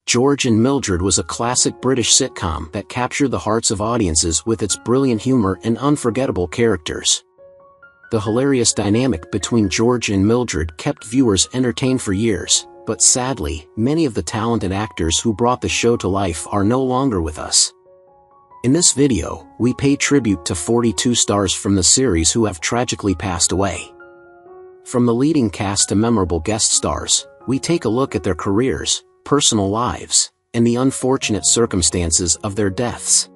George and Mildred was a classic British sitcom that captured the hearts of audiences with its brilliant humor and unforgettable characters. The hilarious dynamic between George and Mildred kept viewers entertained for years, but sadly, many of the talented actors who brought the show to life are no longer with us. In this video, we pay tribute to 42 stars from the series who have tragically passed away. From the leading cast to memorable guest stars, we take a look at their careers, personal lives, and the unfortunate circumstances of their deaths.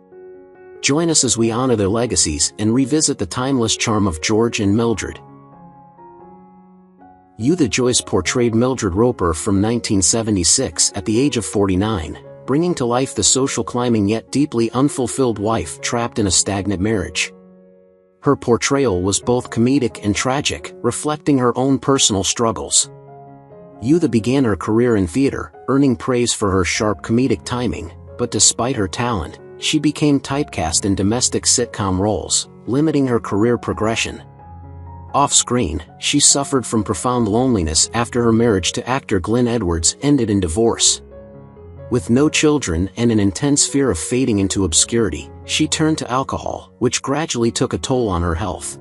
Join us as we honor their legacies and revisit the timeless charm of George and Mildred. Eutha Joyce portrayed Mildred Roper from 1976 at the age of 49, bringing to life the social climbing yet deeply unfulfilled wife trapped in a stagnant marriage. Her portrayal was both comedic and tragic, reflecting her own personal struggles. Eutha began her career in theater, earning praise for her sharp comedic timing, but despite her talent, she became typecast in domestic sitcom roles, limiting her career progression. Off-screen, she suffered from profound loneliness after her marriage to actor Glenn Edwards ended in divorce. With no children and an intense fear of fading into obscurity, she turned to alcohol, which gradually took a toll on her health.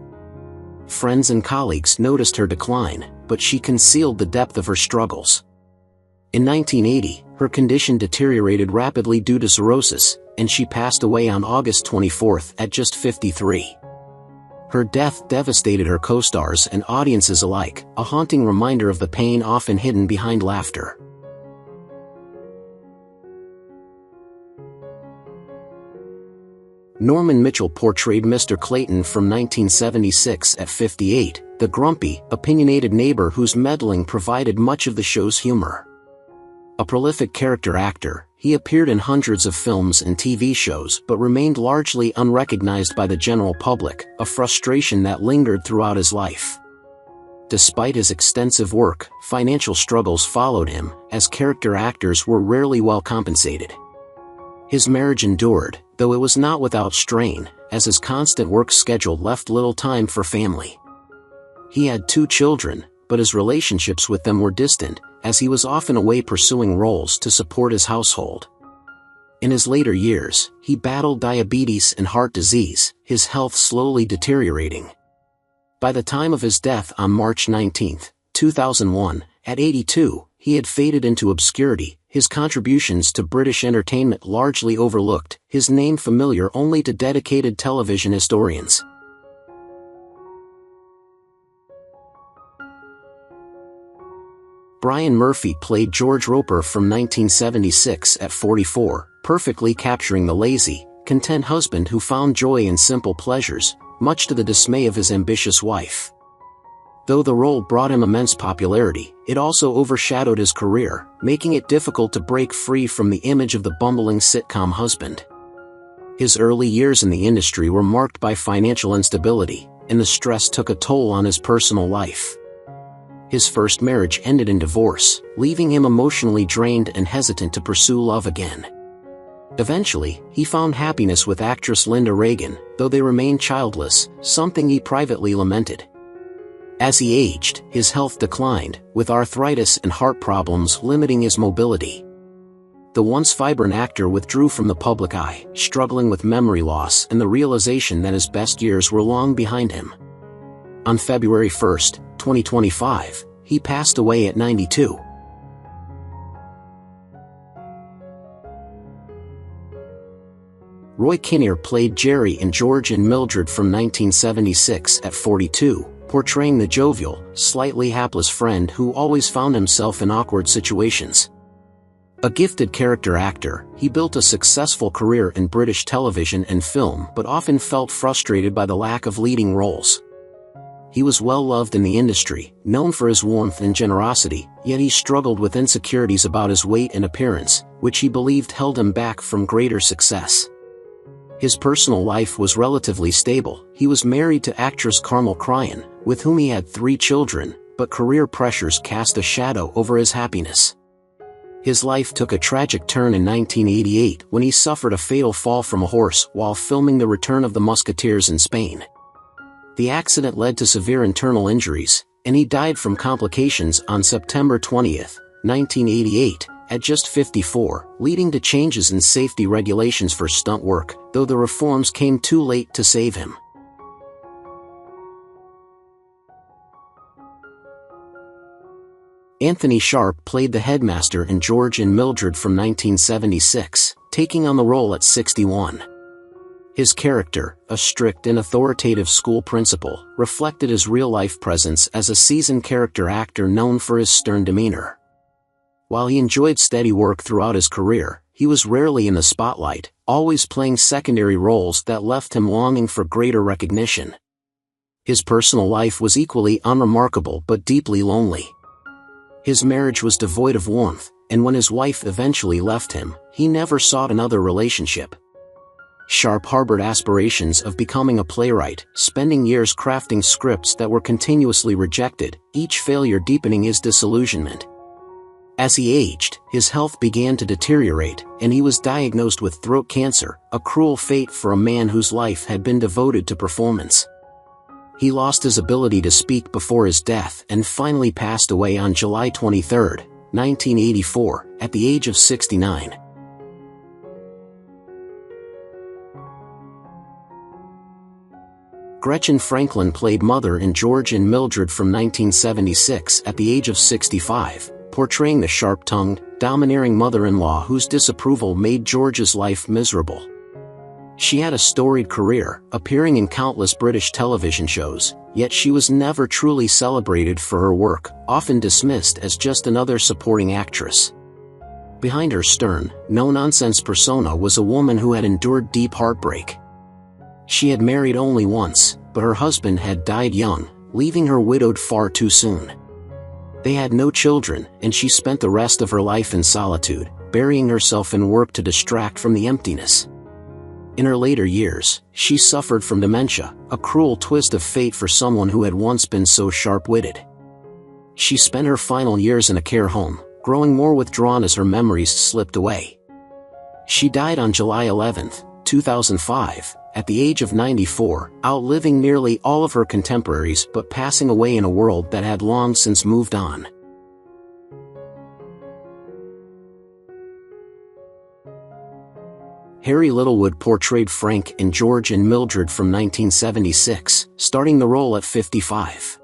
Friends and colleagues noticed her decline, but she concealed the depth of her struggles. In 1980, her condition deteriorated rapidly due to cirrhosis, and she passed away on August 24 at just 53. Her death devastated her co-stars and audiences alike, a haunting reminder of the pain often hidden behind laughter. Norman Mitchell portrayed Mr. Clayton from 1976 at 58, the grumpy, opinionated neighbor whose meddling provided much of the show's humor. A prolific character actor, he appeared in hundreds of films and TV shows but remained largely unrecognized by the general public, a frustration that lingered throughout his life. Despite his extensive work, financial struggles followed him, as character actors were rarely well compensated. His marriage endured, though it was not without strain, as his constant work schedule left little time for family. He had 2 children, but his relationships with them were distant, as he was often away pursuing roles to support his household. In his later years, he battled diabetes and heart disease, his health slowly deteriorating. By the time of his death on March 19, 2001, at 82, he had faded into obscurity, his contributions to British entertainment largely overlooked, his name familiar only to dedicated television historians. Brian Murphy played George Roper from 1976 at 44, perfectly capturing the lazy, content husband who found joy in simple pleasures, much to the dismay of his ambitious wife. Though the role brought him immense popularity, it also overshadowed his career, making it difficult to break free from the image of the bumbling sitcom husband. His early years in the industry were marked by financial instability, and the stress took a toll on his personal life. His first marriage ended in divorce, leaving him emotionally drained and hesitant to pursue love again. Eventually, he found happiness with actress Linda Reagan, though they remained childless, something he privately lamented. As he aged, his health declined, with arthritis and heart problems limiting his mobility. The once vibrant actor withdrew from the public eye, struggling with memory loss and the realization that his best years were long behind him. On February 1, 2025, he passed away at 92. Roy Kinnear played Jerry in George and Mildred from 1976 at 42, portraying the jovial, slightly hapless friend who always found himself in awkward situations. A gifted character actor, he built a successful career in British television and film but often felt frustrated by the lack of leading roles. He was well loved in the industry, known for his warmth and generosity, yet he struggled with insecurities about his weight and appearance, which he believed held him back from greater success. His personal life was relatively stable. He was married to actress Carmel Cryan, with whom he had 3 children, but career pressures cast a shadow over his happiness. His life took a tragic turn in 1988 when he suffered a fatal fall from a horse while filming The Return of the Musketeers in Spain. The accident led to severe internal injuries, and he died from complications on September 20, 1988, at just 54, leading to changes in safety regulations for stunt work, though the reforms came too late to save him. Anthony Sharp played the headmaster in George and Mildred from 1976, taking on the role at 61. His character, a strict and authoritative school principal, reflected his real-life presence as a seasoned character actor known for his stern demeanor. While he enjoyed steady work throughout his career, he was rarely in the spotlight, always playing secondary roles that left him longing for greater recognition. His personal life was equally unremarkable but deeply lonely. His marriage was devoid of warmth, and when his wife eventually left him, he never sought another relationship. Sharp harbored aspirations of becoming a playwright, spending years crafting scripts that were continuously rejected, each failure deepening his disillusionment. As he aged, his health began to deteriorate, and he was diagnosed with throat cancer, a cruel fate for a man whose life had been devoted to performance. He lost his ability to speak before his death and finally passed away on July 23, 1984, at the age of 69. Gretchen Franklin played Mother in George and Mildred from 1976 at the age of 65, portraying the sharp-tongued, domineering mother-in-law whose disapproval made George's life miserable. She had a storied career, appearing in countless British television shows, yet she was never truly celebrated for her work, often dismissed as just another supporting actress. Behind her stern, no-nonsense persona was a woman who had endured deep heartbreak. She had married only once, but her husband had died young, leaving her widowed far too soon. They had no children, and she spent the rest of her life in solitude, burying herself in work to distract from the emptiness. In her later years, she suffered from dementia, a cruel twist of fate for someone who had once been so sharp-witted. She spent her final years in a care home, growing more withdrawn as her memories slipped away. She died on July 11, 2005, at the age of 94, outliving nearly all of her contemporaries but passing away in a world that had long since moved on. Harry Littlewood portrayed Frank in George and Mildred from 1976, starting the role at 55.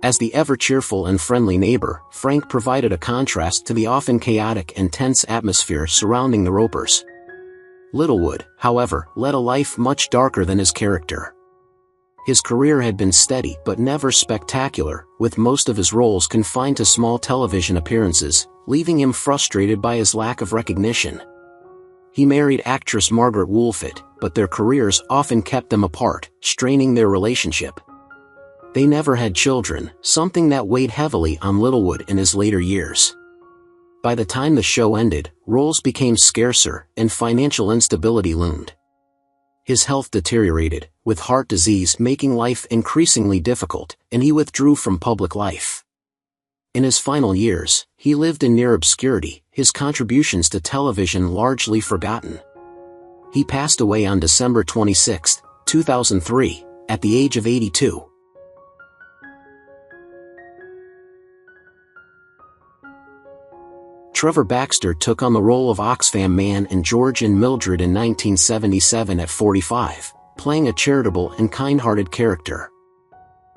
As the ever-cheerful and friendly neighbor, Frank provided a contrast to the often chaotic and tense atmosphere surrounding the Ropers. Littlewood, however, led a life much darker than his character. His career had been steady but never spectacular, with most of his roles confined to small television appearances, leaving him frustrated by his lack of recognition. He married actress Margaret Woolfit, but their careers often kept them apart, straining their relationship. They never had children, something that weighed heavily on Littlewood in his later years. By the time the show ended, roles became scarcer, and financial instability loomed. His health deteriorated, with heart disease making life increasingly difficult, and he withdrew from public life. In his final years, he lived in near obscurity, his contributions to television largely forgotten. He passed away on December 26, 2003, at the age of 82. Trevor Baxter took on the role of Oxfam Man in George and Mildred in 1977 at 45, playing a charitable and kind-hearted character.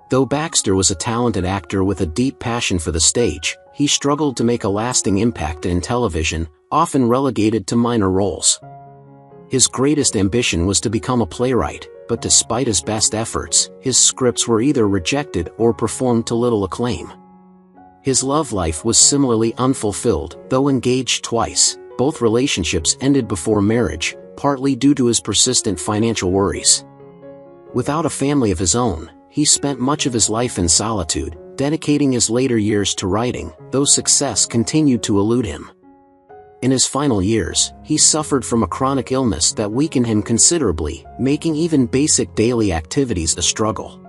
Though Baxter was a talented actor with a deep passion for the stage, he struggled to make a lasting impact in television, often relegated to minor roles. His greatest ambition was to become a playwright, but despite his best efforts, his scripts were either rejected or performed to little acclaim. His love life was similarly unfulfilled, though engaged twice. Both relationships ended before marriage, partly due to his persistent financial worries. Without a family of his own, he spent much of his life in solitude, dedicating his later years to writing, though success continued to elude him. In his final years, he suffered from a chronic illness that weakened him considerably, making even basic daily activities a struggle.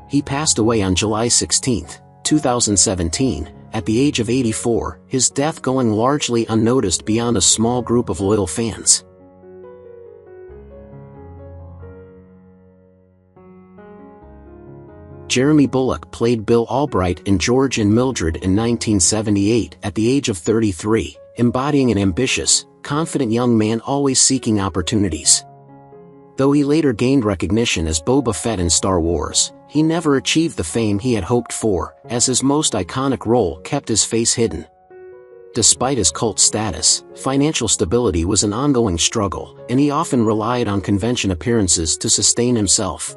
He passed away on July 16, 2017, at the age of 84, his death going largely unnoticed beyond a small group of loyal fans. Jeremy Bullock played Bill Albright in George and Mildred in 1978 at the age of 33, embodying an ambitious, confident young man always seeking opportunities. Though he later gained recognition as Boba Fett in Star Wars, he never achieved the fame he had hoped for, as his most iconic role kept his face hidden. Despite his cult status, financial stability was an ongoing struggle, and he often relied on convention appearances to sustain himself.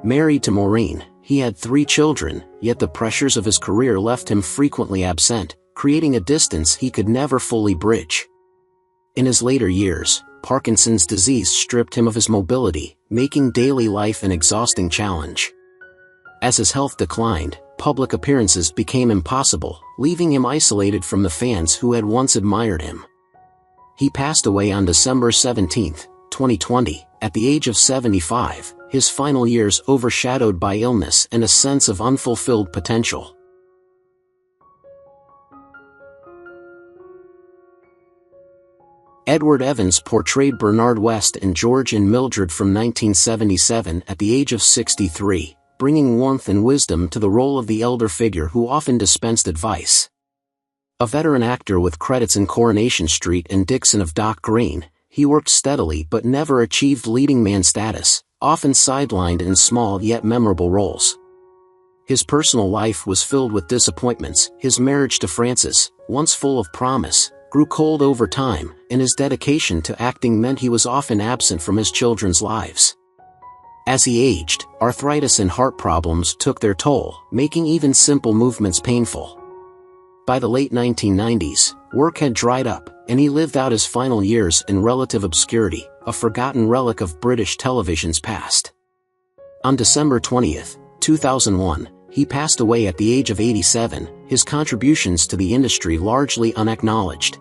Married to Maureen, he had 3 children, yet the pressures of his career left him frequently absent, creating a distance he could never fully bridge. In his later years, Parkinson's disease stripped him of his mobility, making daily life an exhausting challenge. As his health declined, public appearances became impossible, leaving him isolated from the fans who had once admired him. He passed away on December 17, 2020, at the age of 75, his final years overshadowed by illness and a sense of unfulfilled potential. Edward Evans portrayed Bernard West in George and Mildred from 1977 at the age of 63, bringing warmth and wisdom to the role of the elder figure who often dispensed advice. A veteran actor with credits in Coronation Street and Dixon of Dock Green, he worked steadily but never achieved leading man status, often sidelined in small yet memorable roles. His personal life was filled with disappointments. His marriage to Frances, once full of promise, grew cold over time, and his dedication to acting meant he was often absent from his children's lives. As he aged, arthritis and heart problems took their toll, making even simple movements painful. By the late 1990s, work had dried up, and he lived out his final years in relative obscurity, a forgotten relic of British television's past. On December 20, 2001, he passed away at the age of 87, his contributions to the industry largely unacknowledged.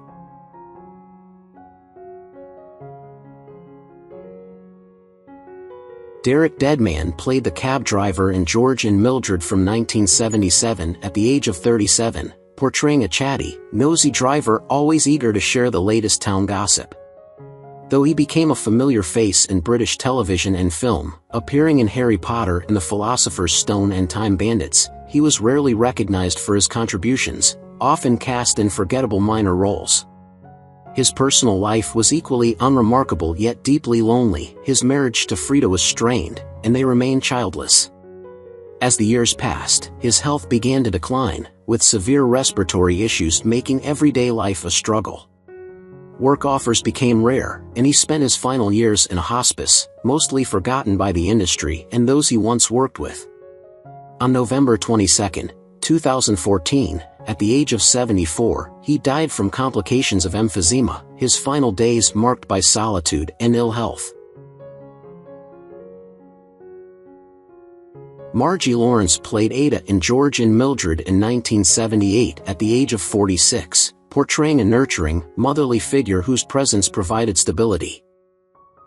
Derek Deadman played the cab driver in George and Mildred from 1977 at the age of 37, portraying a chatty, nosy driver always eager to share the latest town gossip. Though he became a familiar face in British television and film, appearing in Harry Potter and the Philosopher's Stone and Time Bandits, he was rarely recognized for his contributions, often cast in forgettable minor roles. His personal life was equally unremarkable yet deeply lonely. His marriage to Frida was strained, and they remained childless. As the years passed, his health began to decline, with severe respiratory issues making everyday life a struggle. Work offers became rare, and he spent his final years in a hospice, mostly forgotten by the industry and those he once worked with. On November 22, 2014, at the age of 74, he died from complications of emphysema, his final days marked by solitude and ill health. Margie Lawrence played Ada in George and Mildred in 1978 at the age of 46, portraying a nurturing, motherly figure whose presence provided stability.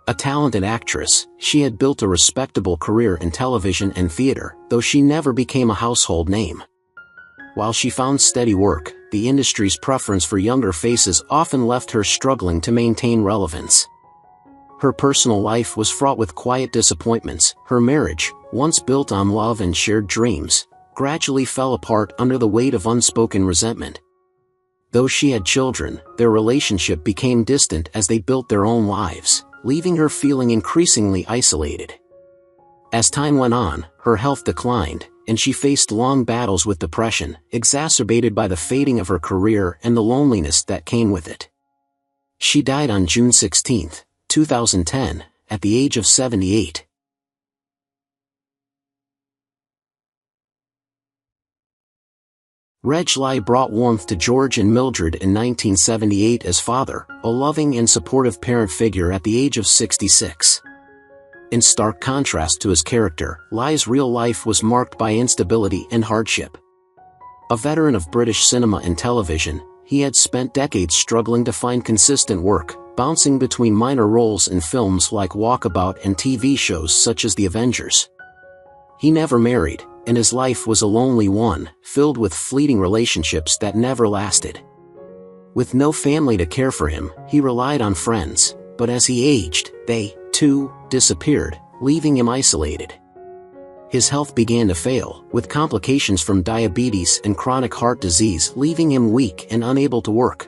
A talented actress, she had built a respectable career in television and theater, though she never became a household name. While she found steady work, the industry's preference for younger faces often left her struggling to maintain relevance. Her personal life was fraught with quiet disappointments. Her marriage, once built on love and shared dreams, gradually fell apart under the weight of unspoken resentment. Though she had children, their relationship became distant as they built their own lives, leaving her feeling increasingly isolated. As time went on, her health declined, and she faced long battles with depression, exacerbated by the fading of her career and the loneliness that came with it. She died on June 16, 2010, at the age of 78. Reg Lai brought warmth to George and Mildred in 1978 as father, a loving and supportive parent figure at the age of 66. In stark contrast to his character, Lai's real life was marked by instability and hardship. A veteran of British cinema and television, he had spent decades struggling to find consistent work, bouncing between minor roles in films like Walkabout and TV shows such as The Avengers. He never married, and his life was a lonely one, filled with fleeting relationships that never lasted. With no family to care for him, he relied on friends, but as he aged, they, too, disappeared, leaving him isolated. His health began to fail, with complications from diabetes and chronic heart disease leaving him weak and unable to work.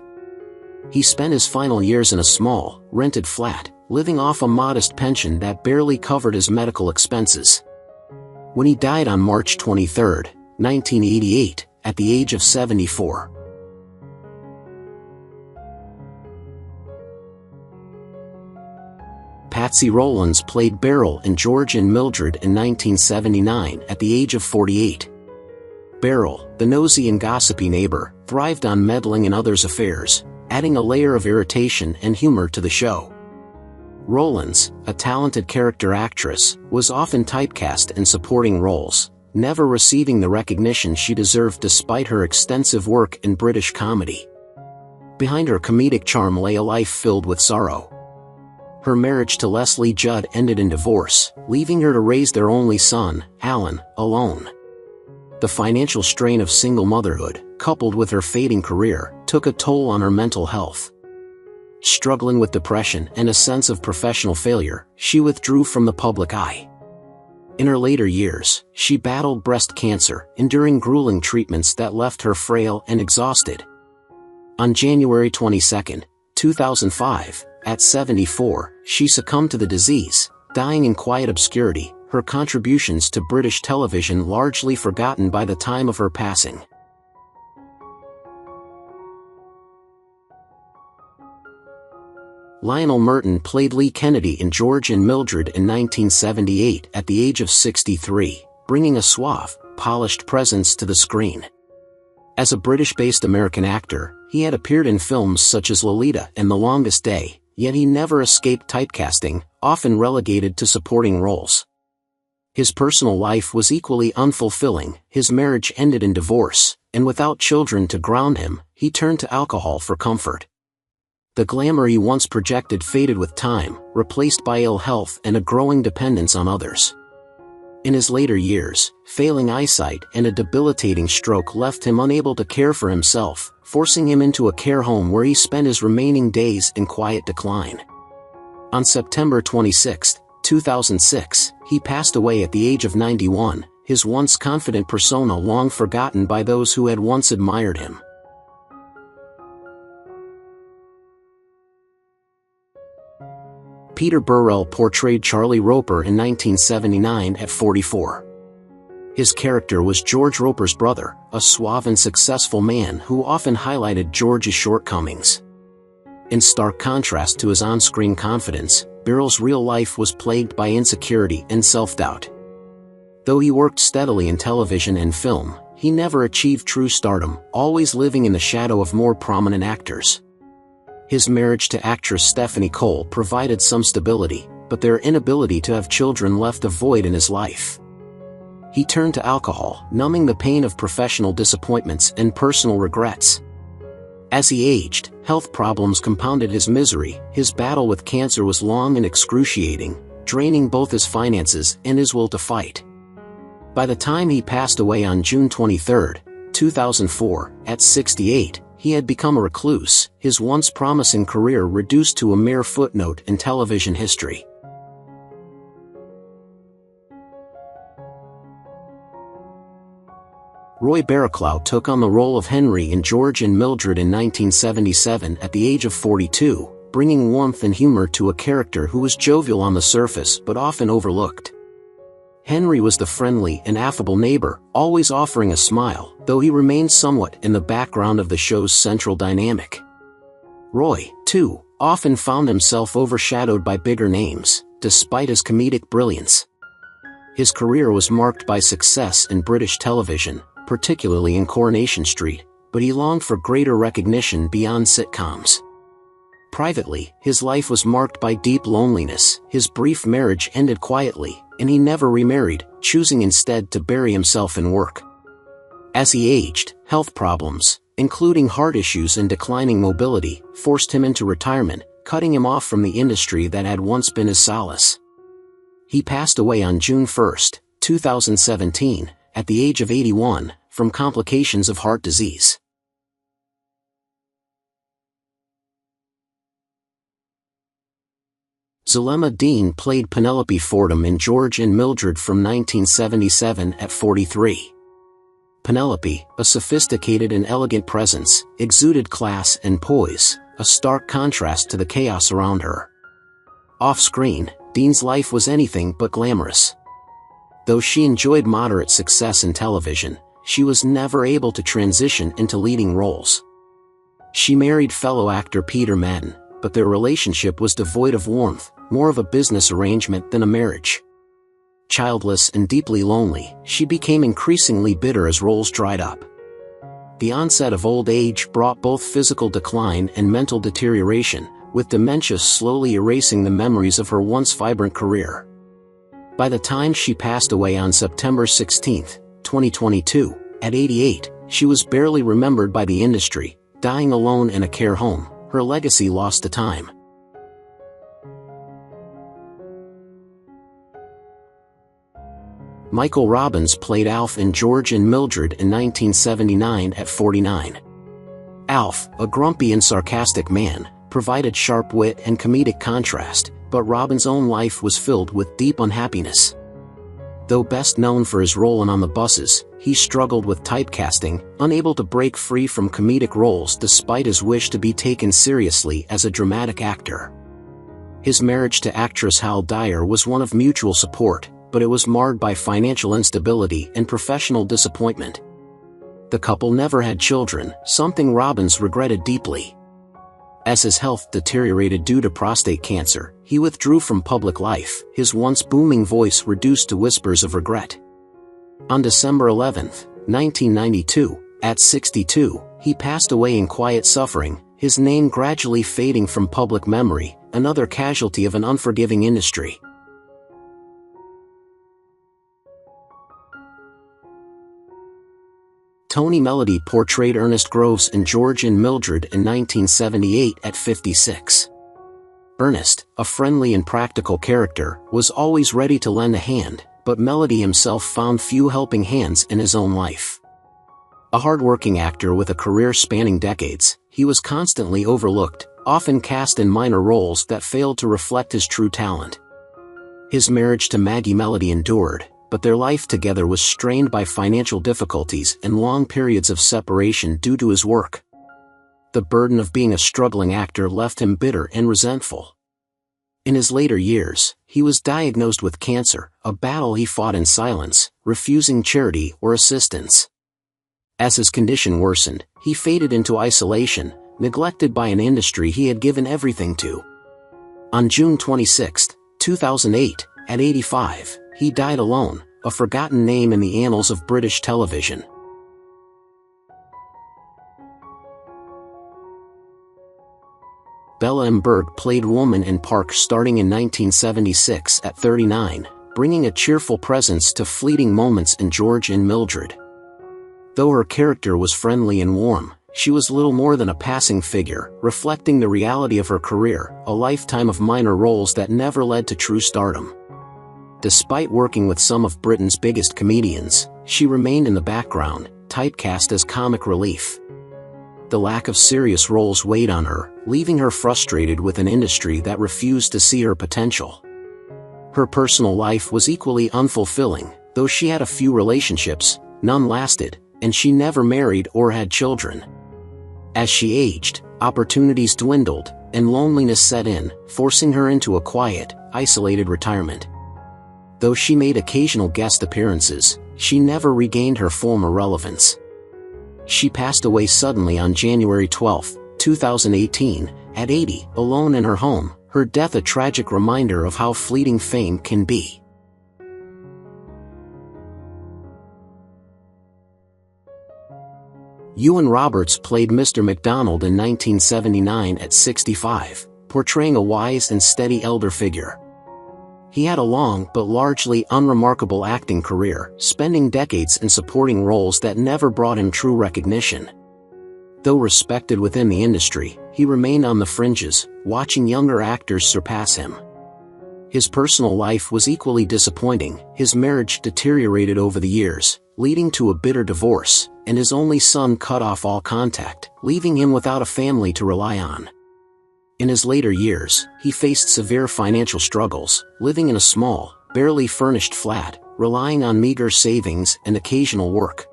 He spent his final years in a small, rented flat, living off a modest pension that barely covered his medical expenses. When he died on March 23, 1988, at the age of 74. Patsy Rowlands played Beryl in George and Mildred in 1979 at the age of 48. Beryl, the nosy and gossipy neighbor, thrived on meddling in others' affairs, adding a layer of irritation and humor to the show. Rowlands, a talented character actress, was often typecast in supporting roles, never receiving the recognition she deserved despite her extensive work in British comedy. Behind her comedic charm lay a life filled with sorrow. Her marriage to Leslie Judd ended in divorce, leaving her to raise their only son, Alan, alone. The financial strain of single motherhood, coupled with her fading career, took a toll on her mental health. Struggling with depression and a sense of professional failure, she withdrew from the public eye. In her later years, she battled breast cancer, enduring grueling treatments that left her frail and exhausted. On January 22, 2005, at 74, she succumbed to the disease, dying in quiet obscurity, her contributions to British television largely forgotten by the time of her passing. Lionel Merton played Lee Kennedy in George and Mildred in 1978 at the age of 63, bringing a suave, polished presence to the screen. As a British-based American actor, he had appeared in films such as Lolita and The Longest Day, yet he never escaped typecasting, often relegated to supporting roles. His personal life was equally unfulfilling. His marriage ended in divorce, and without children to ground him, he turned to alcohol for comfort. The glamour he once projected faded with time, replaced by ill health and a growing dependence on others. In his later years, failing eyesight and a debilitating stroke left him unable to care for himself, forcing him into a care home where he spent his remaining days in quiet decline. On September 26, 2006, he passed away at the age of 91, his once confident persona long forgotten by those who had once admired him. Peter Burrell portrayed Charlie Roper in 1979 at 44. His character was George Roper's brother, a suave and successful man who often highlighted George's shortcomings. In stark contrast to his on-screen confidence, Burrell's real life was plagued by insecurity and self-doubt. Though he worked steadily in television and film, he never achieved true stardom, always living in the shadow of more prominent actors. His marriage to actress Stephanie Cole provided some stability, but their inability to have children left a void in his life. He turned to alcohol, numbing the pain of professional disappointments and personal regrets. As he aged, health problems compounded his misery. His battle with cancer was long and excruciating, draining both his finances and his will to fight. By the time he passed away on June 23, 2004, at 68, he had become a recluse, his once promising career reduced to a mere footnote in television history. Roy Barraclough took on the role of Henry in George and Mildred in 1977 at the age of 42, bringing warmth and humor to a character who was jovial on the surface but often overlooked. Henry was the friendly and affable neighbor, always offering a smile, though he remained somewhat in the background of the show's central dynamic. Roy, too, often found himself overshadowed by bigger names, despite his comedic brilliance. His career was marked by success in British television, particularly in Coronation Street, but he longed for greater recognition beyond sitcoms. Privately, his life was marked by deep loneliness. His brief marriage ended quietly, and he never remarried, choosing instead to bury himself in work. As he aged, health problems, including heart issues and declining mobility, forced him into retirement, cutting him off from the industry that had once been his solace. He passed away on June 1, 2017, at the age of 81, from complications of heart disease. Zulema Dean played Penelope Fordham in George and Mildred from 1977 at 43. Penelope, a sophisticated and elegant presence, exuded class and poise, a stark contrast to the chaos around her. Off-screen, Dean's life was anything but glamorous. Though she enjoyed moderate success in television, she was never able to transition into leading roles. She married fellow actor Peter Madden, but their relationship was devoid of warmth, more of a business arrangement than a marriage. Childless and deeply lonely, she became increasingly bitter as roles dried up. The onset of old age brought both physical decline and mental deterioration, with dementia slowly erasing the memories of her once vibrant career. By the time she passed away on September 16, 2022, at 88, she was barely remembered by the industry, dying alone in a care home, her legacy lost to time. Michael Robbins played Alf in George and Mildred in 1979 at 49. Alf, a grumpy and sarcastic man, provided sharp wit and comedic contrast, but Robbins' own life was filled with deep unhappiness. Though best known for his role in On the Buses, he struggled with typecasting, unable to break free from comedic roles despite his wish to be taken seriously as a dramatic actor. His marriage to actress Hal Dyer was one of mutual support, but it was marred by financial instability and professional disappointment. The couple never had children, something Robbins regretted deeply. As his health deteriorated due to prostate cancer, he withdrew from public life, his once booming voice reduced to whispers of regret. On December 11, 1992, at 62, he passed away in quiet suffering, his name gradually fading from public memory, another casualty of an unforgiving industry. Tony Melody portrayed Ernest Groves in George and Mildred in 1978 at 56. Ernest, a friendly and practical character, was always ready to lend a hand, but Melody himself found few helping hands in his own life. A hard-working actor with a career spanning decades, he was constantly overlooked, often cast in minor roles that failed to reflect his true talent. His marriage to Maggie Melody endured, but their life together was strained by financial difficulties and long periods of separation due to his work. The burden of being a struggling actor left him bitter and resentful. In his later years, he was diagnosed with cancer, a battle he fought in silence, refusing charity or assistance. As his condition worsened, he faded into isolation, neglected by an industry he had given everything to. On June 26, 2008, at 85, he died alone, a forgotten name in the annals of British television. Bella M. Berg played Woman in Park starting in 1976 at 39, bringing a cheerful presence to fleeting moments in George and Mildred. Though her character was friendly and warm, she was little more than a passing figure, reflecting the reality of her career, a lifetime of minor roles that never led to true stardom. Despite working with some of Britain's biggest comedians, she remained in the background, typecast as comic relief. The lack of serious roles weighed on her, leaving her frustrated with an industry that refused to see her potential. Her personal life was equally unfulfilling, though she had a few relationships, none lasted, and she never married or had children. As she aged, opportunities dwindled, and loneliness set in, forcing her into a quiet, isolated retirement. Though she made occasional guest appearances, she never regained her former relevance. She passed away suddenly on January 12, 2018, at 80, alone in her home, her death a tragic reminder of how fleeting fame can be. Ewan Roberts played Mr. MacDonald in 1979 at 65, portraying a wise and steady elder figure. He had a long but largely unremarkable acting career, spending decades in supporting roles that never brought him true recognition. Though respected within the industry, he remained on the fringes, watching younger actors surpass him. His personal life was equally disappointing, his marriage deteriorated over the years, leading to a bitter divorce, and his only son cut off all contact, leaving him without a family to rely on. In his later years, he faced severe financial struggles, living in a small, barely furnished flat, relying on meager savings and occasional work.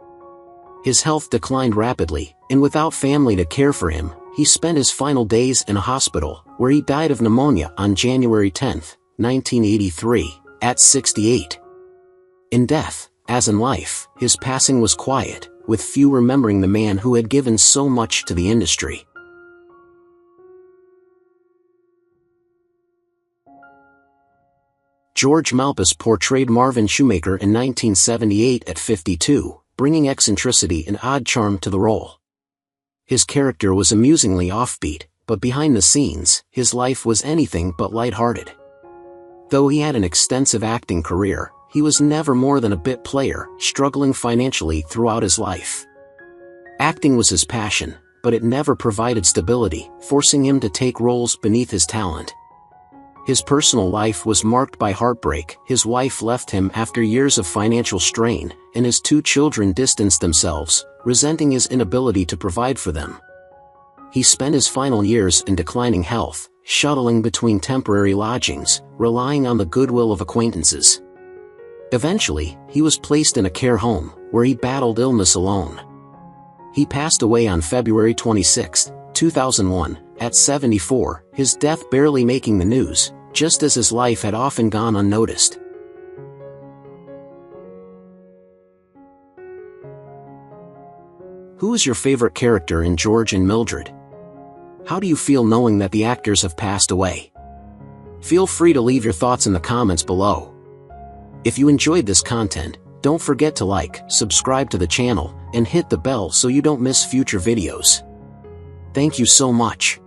His health declined rapidly, and without family to care for him, he spent his final days in a hospital, where he died of pneumonia on January 10, 1983, at 68. In death, as in life, his passing was quiet, with few remembering the man who had given so much to the industry. George Mildred portrayed Marvin Shoemaker in 1978 at 52, bringing eccentricity and odd charm to the role. His character was amusingly offbeat, but behind the scenes, his life was anything but lighthearted. Though he had an extensive acting career, he was never more than a bit player, struggling financially throughout his life. Acting was his passion, but it never provided stability, forcing him to take roles beneath his talent. His personal life was marked by heartbreak. His wife left him after years of financial strain, and his 2 children distanced themselves, resenting his inability to provide for them. He spent his final years in declining health, shuttling between temporary lodgings, relying on the goodwill of acquaintances. Eventually, he was placed in a care home, where he battled illness alone. He passed away on February 26, 2001, at 74, his death barely making the news, just as his life had often gone unnoticed. Who is your favorite character in George and Mildred? How do you feel knowing that the actors have passed away? Feel free to leave your thoughts in the comments below. If you enjoyed this content, don't forget to like, subscribe to the channel, and hit the bell so you don't miss future videos. Thank you so much.